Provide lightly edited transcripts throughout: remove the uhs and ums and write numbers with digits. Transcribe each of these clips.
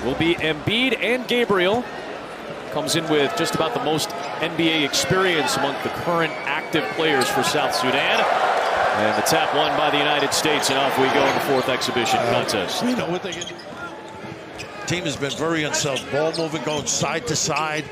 will be Embiid and Gabriel. Comes in with just about the most NBA experience among the current active players for South Sudan. And the tap won by the United States, and off we go in the fourth exhibition contest. You know what they get? Team has been very unsettled. Ball moving, going side to side.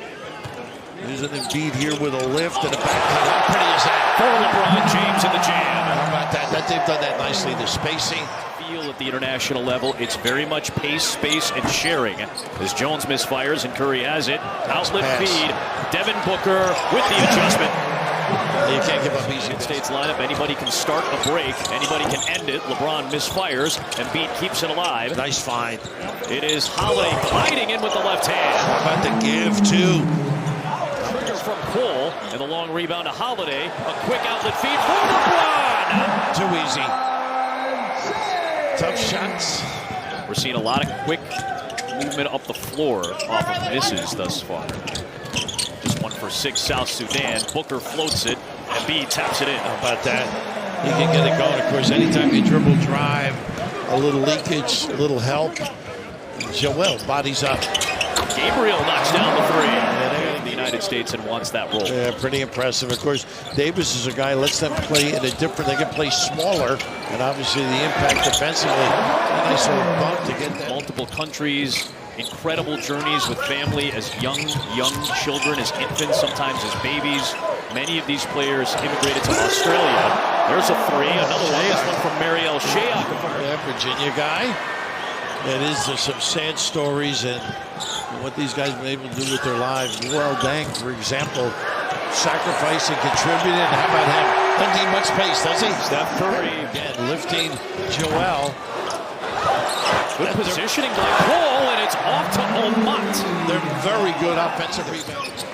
There's an Embiid here with a lift and a back cut. How pretty is that? For LeBron James in the jam. How about that? They've done that nicely. The spacing. Feel at the international level, it's very much pace, space, and sharing. As Jones misfires and Curry has it. Outlet feed. Devin Booker with the adjustment. You can't give up easy. United States lineup, anybody can start a break, anybody can end it. LeBron misfires, Embiid keeps it alive. Nice find. It is Holiday gliding in with the left hand. How about the give, too? Trigger from Cole, and the long rebound to Holiday. A quick outlet feed for LeBron. Too easy. Tough shots. We're seeing a lot of quick movement up the floor off of misses thus far. Just 1 for 6, South Sudan. Booker floats it, and Embiid taps it in. How about that? He can get it going. Of course, anytime you dribble drive, a little leakage, a little help. Joel bodies up. Gabriel knocks down the three. The United States and wants that role. Yeah, pretty impressive. Of course, Davis is a guy, lets them play in a different, they can play smaller, and obviously the impact defensively. A nice little bump to get that. Multiple countries, incredible journeys with family as young children, as infants, sometimes as babies. Many of these players immigrated to Australia. There's a three, another one. This one from Mariel Shayok. Yeah, Virginia guy. It is some sad stories and what these guys have been able to do with their lives. Well, Dang, for example, sacrificing, contributing. How about him? Doesn't need much space, does he? Steph Curry. Again, lifting Joel. Good positioning by Cole, and it's off to Omat. They're very good offensive rebounders.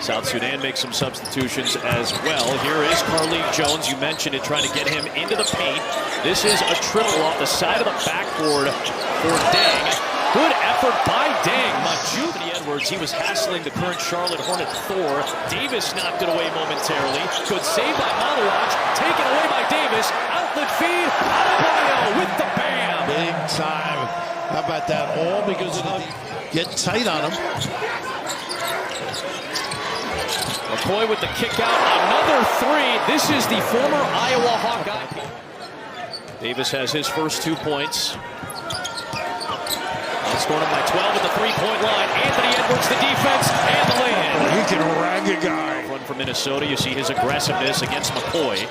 South Sudan makes some substitutions as well. Here is Carlik Jones. You mentioned it, trying to get him into the paint. This is a triple off the side of the backboard for Dang. Good effort by Dang. Majuvni Edwards, he was hassling the current Charlotte Hornet Thor. Davis knocked it away momentarily. Good save by Malawach. Taken away by Davis. Outlet feed. Adebayo with the bam. Big time. How about that? All because of the get tight on him. McCoy with the kick out, another three. This is the former Iowa Hawkeye. Davis has his first 2 points. Scored him by 12 at the three-point line. Anthony Edwards, the defense, and the lay-in. He can rag a guy. Run for Minnesota. You see his aggressiveness against McCoy.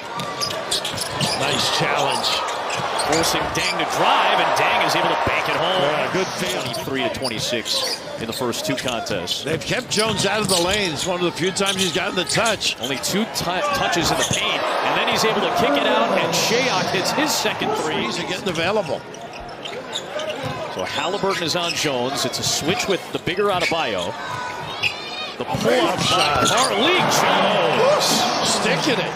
Nice challenge. Forcing Dang to drive, and Dang is able to bank it home. Yeah, good feel. 23-26 in the first 2 contests. They've kept Jones out of the lane. It's one of the few times he's gotten the touch. Only 2 touches in the paint, and then he's able to kick it out, and Shayok hits his second three. He's getting available. So Halliburton is on Jones. It's a switch with the bigger Adebayo. The pull-up by Carlik Jones. Sticking it.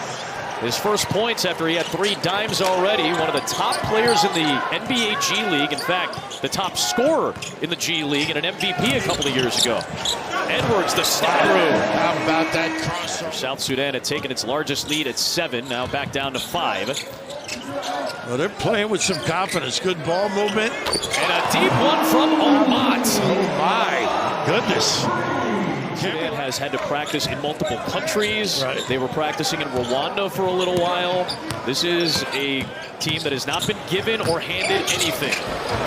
His first points after he had 3 dimes already. One of the top players in the NBA G League. In fact, the top scorer in the G League and an MVP a couple of years ago. Edwards, the step through. How about that crossover? South Sudan had taken its largest lead at 7, now back down to 5. Well, they're playing with some confidence. Good ball movement. And a deep one from Omat. Oh, my goodness. Sudan has had to practice in multiple countries. Right. They were practicing in Rwanda for a little while. This is a team that has not been given or handed anything.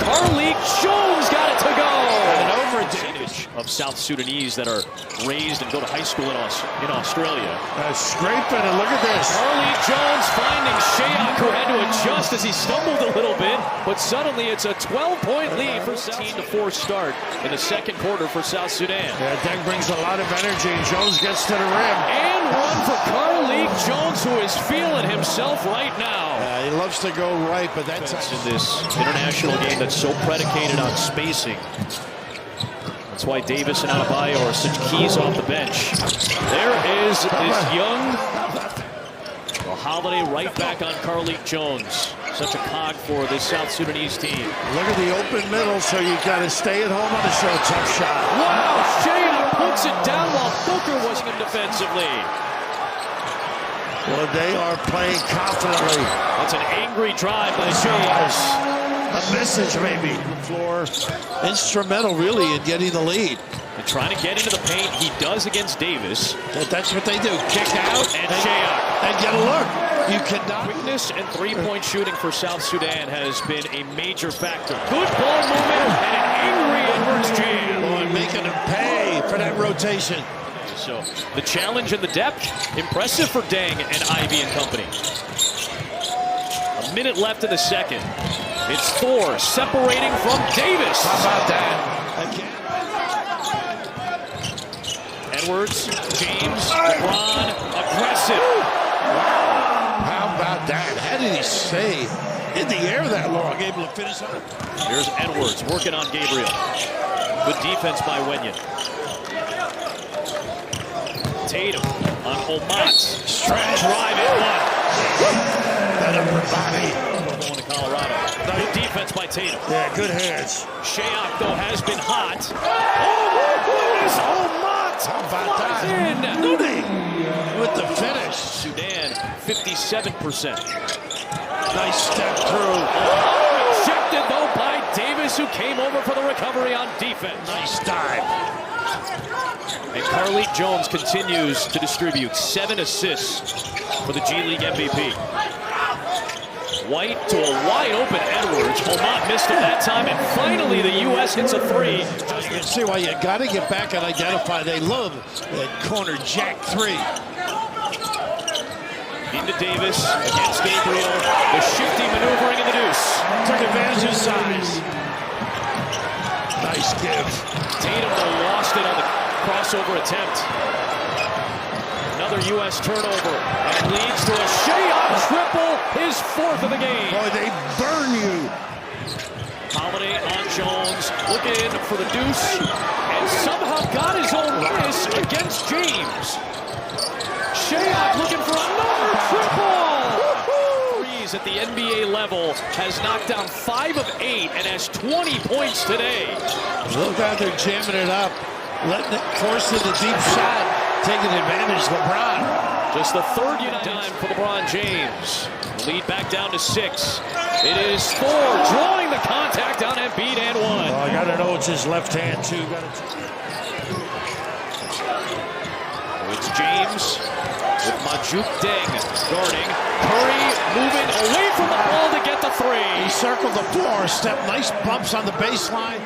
Carlik Jones got it to go. An overtake of South Sudanese that are raised and go to high school in Australia. Scraping it. Look at this. Carlik Jones finding Shayok, who had to adjust as he stumbled a little bit, but suddenly it's a 12-point lead for 17-4 start in the second quarter for South Sudan. Yeah, Deng brings a lot of energy. Jones gets to the rim. And one for Carlik Jones, who is feeling himself right now. He loves to go right, but that's in this international game that's so predicated on spacing. That's why Davis and Adebayo are such keys off the bench. There is this young Holiday right back on Carlik Jones. Such a cog for this South Sudanese team. Look at the open middle, so you got to stay at home on the show. Tough shot. Wow, Shayok puts it down while Booker was him defensively. Well, they are playing confidently. That's an angry drive by Shayok. a message maybe. Floor, instrumental really in getting the lead. And trying to get into the paint, he does against Davis. That's what they do. Kick out and Shayok. And get a look. You cannot. Quickness and three-point shooting for South Sudan has been a major factor. Good ball movement and an angry Edwards jam. Boy, making him pay for that rotation. So the challenge and the depth, impressive for Deng and Ivy and company. A minute left in the second. It's Thor separating from Davis. How about that? Again. Edwards, James, LeBron, aggressive. Wow. How about that? How did he stay in the air that long, able to finish on it? Here's Edwards working on Gabriel. Good defense by Wenyon. Tatum on Omat. Stretch drive in one. That upper body. Going to Colorado. Good defense by Tatum. Yeah, good hands. Shayok, though, has been hot. Oh, my goodness! Omat! How about that? In. Moody with the finish. Sudan, 57%. Nice step through. Rejected, though, by Davis, who came over for the recovery on defense. Nice dive. And Carlik Jones continues to distribute 7 assists for the G League MVP. White to a wide open Edwards. Omat missed it that time, and finally the U.S. hits a three. You can see why you got to get back and identify. They love that corner jack three. Into Davis against Gabriel. The shifty maneuvering in the deuce. Took advantage of size. Nice give. Tatum though lost it on the crossover attempt. Another U.S. turnover, and leads to a Shayok triple, his 4th of the game. Boy, they burn you. Holiday on Jones, looking for the deuce, and somehow got his own miss against James. Shayok looking for another triple. Threes at the NBA level, has knocked down 5 of 8 and has 20 points today. Look out, they're jamming it up, letting it force in the deep shot. Taking advantage, LeBron. Just the 3rd time for LeBron James. Lead back down to 6. It is Thor drawing the contact on Embiid and 1. Oh, I gotta know it's his left hand too. It's James with Majuk Deng guarding. Curry moving away from the ball to get the 3. He circled the floor, step, nice bumps on the baseline.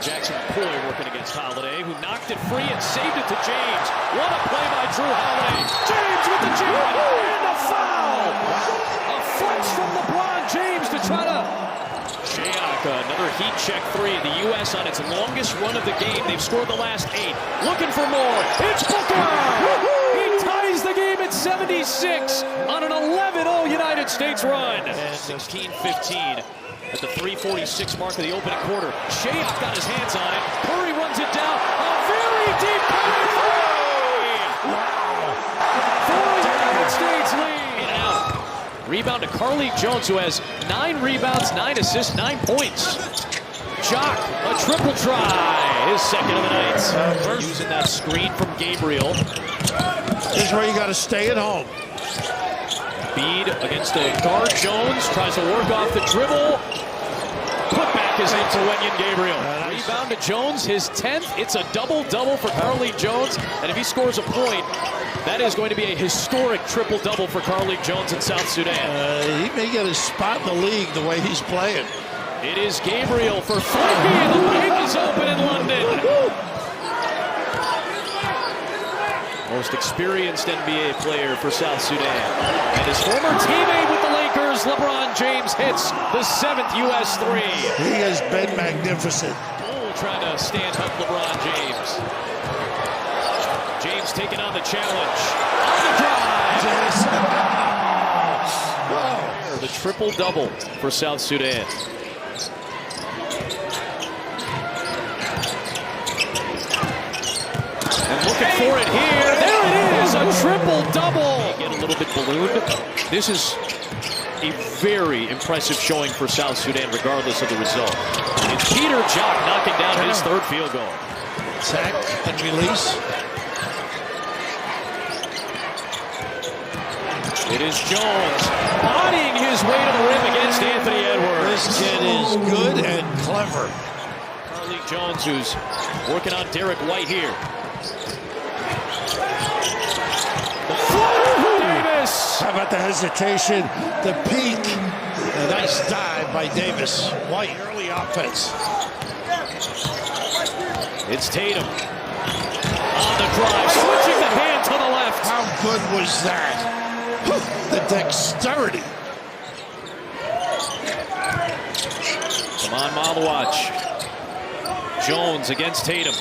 Jackson Poy working against Holiday, who knocked it free and saved it to James. What a play by Drew Holiday. James with the jam and a foul. A flex from LeBron James to try to... Shayok, another heat check 3. The U.S. on its longest run of the game. They've scored the last 8. Looking for more. It's Booker. He ties the game at 76 on an 11-0 United States run. And 16-15. At the 3:46 mark of the opening quarter. Shayok got his hands on it. Curry runs it down. A very deep Curry three! For the United States lead. In and out. Rebound to Carlik Jones, who has 9 rebounds, 9 assists, 9 points. Jock, a triple try. His 2nd of the night. Using that screen from Gabriel. This is where you got to stay at home. Bede against the guard. Jones tries to work off the dribble. Put back is into Wenyon Gabriel. Rebound to Jones, his 10th. It's a double-double for Carlik Jones. And if he scores a point, that is going to be a historic triple-double for Carlik Jones in South Sudan. He may get a spot in the league the way he's playing. It is Gabriel for 3. And the bank is open in London. Most experienced NBA player for South Sudan. And his former teammate with the Lakers, LeBron James, hits the 7th U.S. 3. He has been magnificent. Bull trying to stand up LeBron James. James taking on the challenge. On the drive. The triple-double for South Sudan. And looking for it here. There it is, a triple-double. Get a little bit ballooned. This is a very impressive showing for South Sudan, regardless of the result. It's Peter Jock knocking down his 3rd field goal. Sack and release. It is Jones bodying his way to the rim against Anthony Edwards. This kid is good and clever. Carlik Jones, who's working on Derek White here. The floater for Davis. How about the hesitation, the peak? A nice dive by Davis. White, early offense. It's Tatum on the drive, switching the hand to the left. How good was that? The dexterity. Come on, Malawach. Jones against Tatum.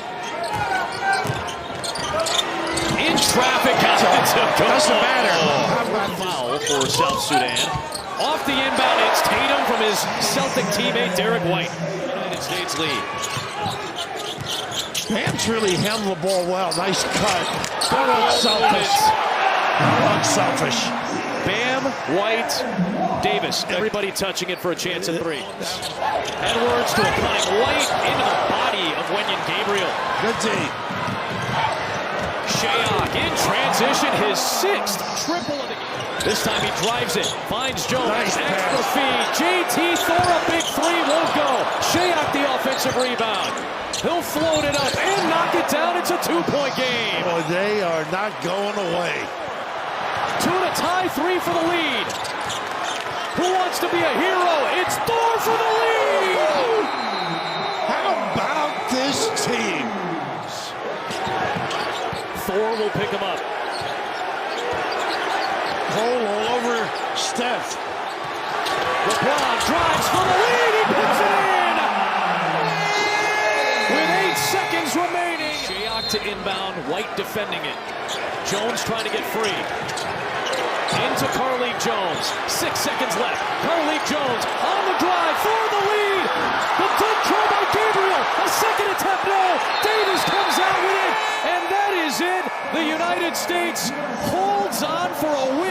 In traffic, Doesn't matter. Foul for South Sudan. Off the inbound, it's Tatum from his Celtic teammate Derek White. United States lead. Bam's really handled the ball well. Nice cut. Unselfish. Unselfish. Bam, White, Davis. Everybody touching it for a chance at three. Edwards to a cutting White into the body of Wenyen Gabriel. Good D. Shayok in transition, his sixth triple of the game. This time he drives it, finds Jones, Nice extra feed. JT Thor, a big three, won't go. Shayok the offensive rebound. He'll float it up and knock it down. It's a two-point game. Well, they are not going away. 2 to tie, 3 for the lead. Who wants to be a hero? It's Thor for the lead. How about this team? Thor will pick him up. Cole all over Steph. LeBron drives for the lead. He puts it in. With 8 seconds remaining. Shayok to inbound. White defending it. Jones trying to get free. Into Carlik Jones. 6 seconds left. Carlik Jones on the drive for the lead. The dunk try by Gabriel. A second attempt. No. Davis comes out with it. And that is it. The United States holds on for a win.